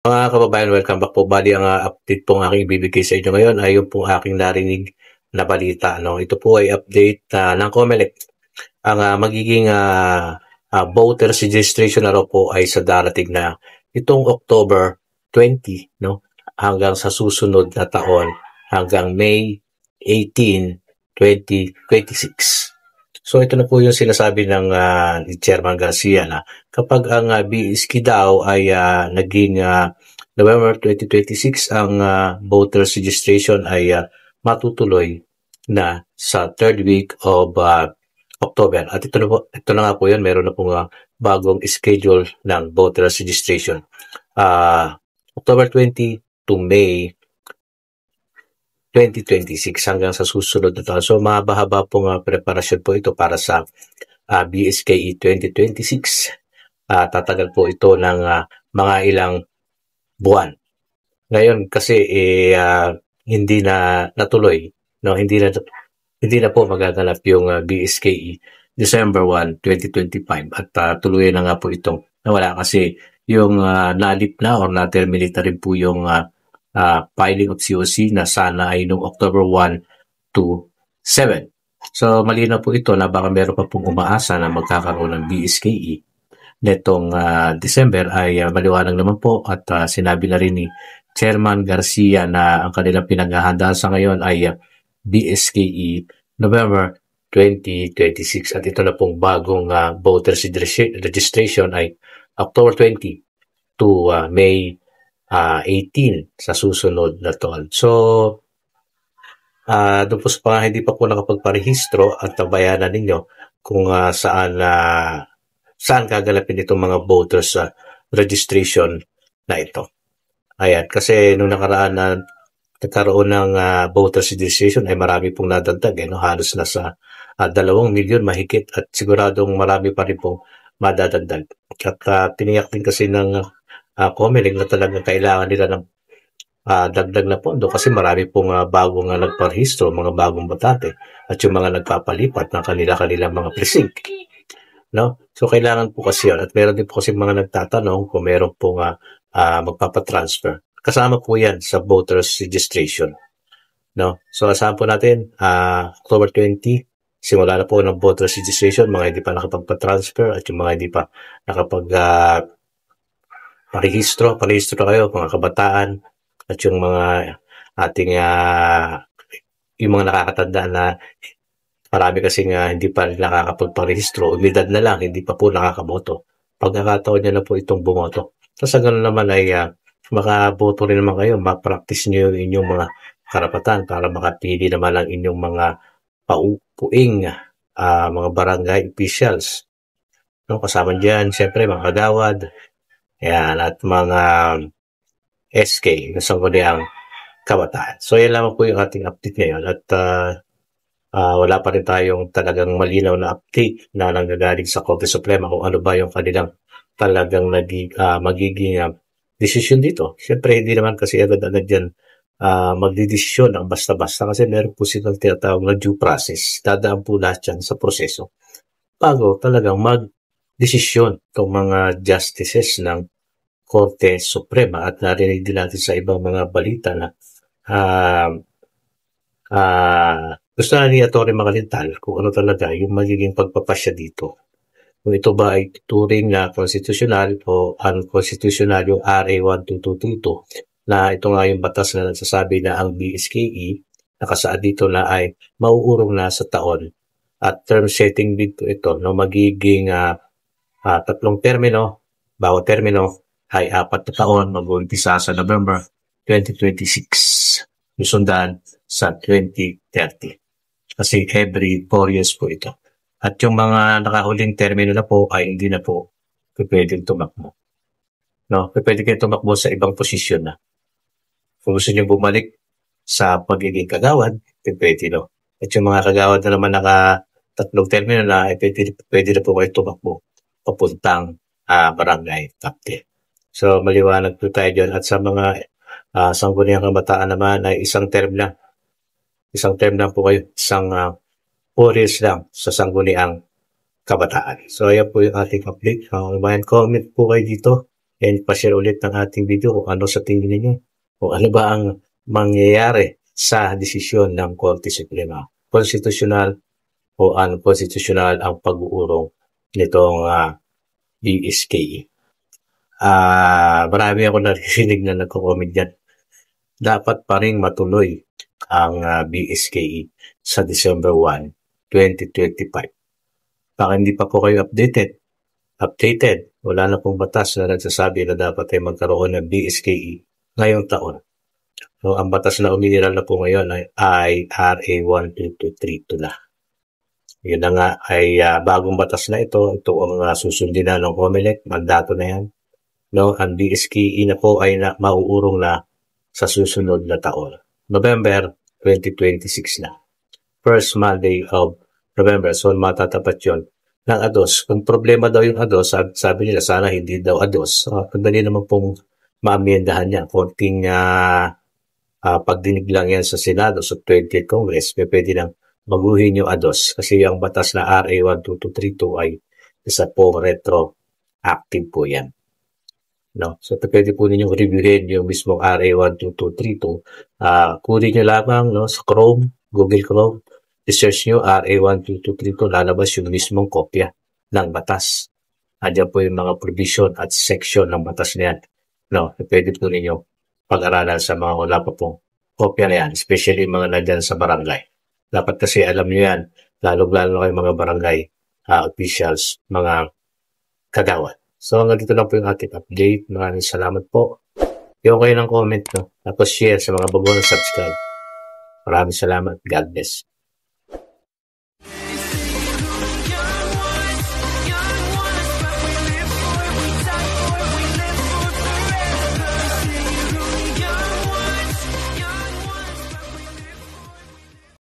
Mga kababayan, welcome back po. Bali, ang update pong aking ibibigay sa inyo ngayon ay yung pong aking narinig na balita. No? Ito po ay update ng COMELEC. Ang magiging voters registration na raw po ay sa darating na itong October 20, no? Hanggang sa susunod na taon, hanggang May 18, 2026. So ito na po yung sinasabi ng ni Chairman Garcia na kapag ang BSK daw ay naging November 2026, ang voters registration ay matutuloy na sa third week of October. At ito na nga po yun, meron na pong bagong schedule ng voters registration. October 20 to May 2026 hanggang sa susunod na taon. So mahaba-haba pong preparasyon po ito para sa BSKE 2026. Tatagal po ito ng mga ilang buwan. Ngayon kasi hindi na natuloy, no? Hindi na po magaganap yung BSKE December 1, 2025 at tuloy na nga po itong nawala kasi yung nalip na or na-terminate na rin po yung filing of COC na sana ay noong October 1 to 7. So malinaw po ito na baka meron pa pong umaasa na magkakaroon ng BSKE netong December ay maliwanag naman po at sinabi na rin ni Chairman Garcia na ang kanilang pinaghahandaan sa ngayon ay BSKE November 2026 at ito na pong bagong voters registration ay October 20 to May 18 sa susunod na taon. So, doon po sa hindi pa po nakapagparehistro at tabayanan ninyo kung saan gagalapin itong mga voters registration na ito. Ayan, kasi nung nakaraan na nagkaroon ng voters registration ay marami pong nadagdag. No? Halos nasa 2 milyon mahigit at siguradong marami pa rin pong madadagdag. At tiniyak din kasi ng COMELEC na talagang kailangan nila ng dagdag na pondo kasi marami pong bagong nagparehistro, mga bagong botante at yung mga nagpapalipat ng kanilang mga precinct. No? So kailangan po kasi yun at meron din po kasi mga nagtatanong kung meron pong magpapatransfer. Kasama po yan sa voters registration. No? So asahan po natin October 20, simula na po ng voters registration, mga hindi pa nakapagpatransfer at yung mga hindi pa nakapag parehistro kayo, mga kabataan at yung mga ating yung mga nakakatanda na marami kasi hindi pa nakakapagparehistro, umidad na lang, hindi pa po nakakaboto. Pagkakataon niya na po itong bumoto. So sa ganun naman ay makaboto rin naman kayo, ma-practice niyo yung inyong mga karapatan para makapili naman ang inyong mga paupuing mga barangay officials. No, kasama diyan siyempre mga kagawad, yan, at mga SK, Sangguniang Kabataan. So yan lamang po yung ating update ngayon at wala pa rin tayong talagang malinaw na update na nanggagaling sa Korte Suprema kung ano ba yung kanilang talagang magiging desisyon dito. Siyempre hindi naman kasi agad-agad yan magdidesisyon ang basta-basta kasi meron po silang tinatawag na due process. Dadaan po lahat yan sa proseso bago talagang mag-desisyon itong mga justices ng Korte Suprema at narinig din natin sa ibang mga balita na gusto na ni Atty. Makalintal kung ano talaga yung magiging pagpapasya dito. Kung ito ba ay turing na constitutional o unconstitutional yung RA 12222 na ito nga yung batas na nagsasabi na ang BSKE nakasaad dito na ay mauurong na sa taon at term setting dito ito na magiging 3 termino, bawat termino ay 4 na taon mag-uumpisa sa November 2026 nusundan sa 2030 kasi every 4 years po ito at yung mga nakahuling termino na po ay hindi na po pwedeng tumakbo, no? Pwede kayo tumakbo sa ibang posisyon na kung gusto nyo bumalik sa pagiging kagawad pwede, no? At yung mga kagawad na naman naka 3 termino na ay pwede na po kayo tumakbo papuntang barangay captain. So maliwanag po tayo dyan at sa mga Sangguniang Kabataan naman ay isang term lang po kayo, isang 4 years lang sa Sangguniang Kabataan. So ayan po yung ating update. Comment po kayo dito And pa-share ulit ng ating video kung ano sa tingin ninyo. Kung ano ba ang mangyayari sa desisyon ng Korte Suprema. Konstitusyonal o unconstitutional ang pag-uurong nitong BSKE. Marami ako narinig na nagko-comment dyan. Dapat pa rin matuloy ang BSKE sa December 1, 2025. Baka hindi pa po kayo updated. Wala na pong batas na nagsasabi na dapat ay magkaroon ng BSKE ngayong taon. So, ang batas na umiiral na po ngayon ay RA 12232 na. Yun na nga ay bagong batas na ito. Ito ang susundin na ng COMELEC. Mandato na yan. No, ang BSKE na po ay mauurong na sa susunod na taon. November 2026 na. First Monday of November. So, matatapat yun ng ADOS. Kung problema daw yung ADOS, sabi nila sana hindi daw ADOS. Kundali naman pong maamyendahan yan. Konting pagdinig lang yan sa Senado, sa 20th Congress, pwede nang baguhin yung ADOS kasi ang batas na RA 12232 ay isa po retroactive po yan. No? So, pwede po ninyong reviewin yung mismong RA 12232. Kunin nyo lamang sa Chrome, Google Chrome, research nyo RA 12232, lalabas yung mismong kopya ng batas. Andiyan po yung mga provision at section ng batas na yan. No? Pwede po ninyo pag-aralan sa mga wala pa pong kopya na yan, especially mga nandyan sa barangay. Dapat kasi alam nyo yan, lalo-lalo kayo mga barangay officials, mga kagawad. So, hanggang dito lang po yung ating update. Maraming salamat po. Yung kayo ng comment, no? Tapos share sa mga bago na subscribe. Maraming salamat. God bless.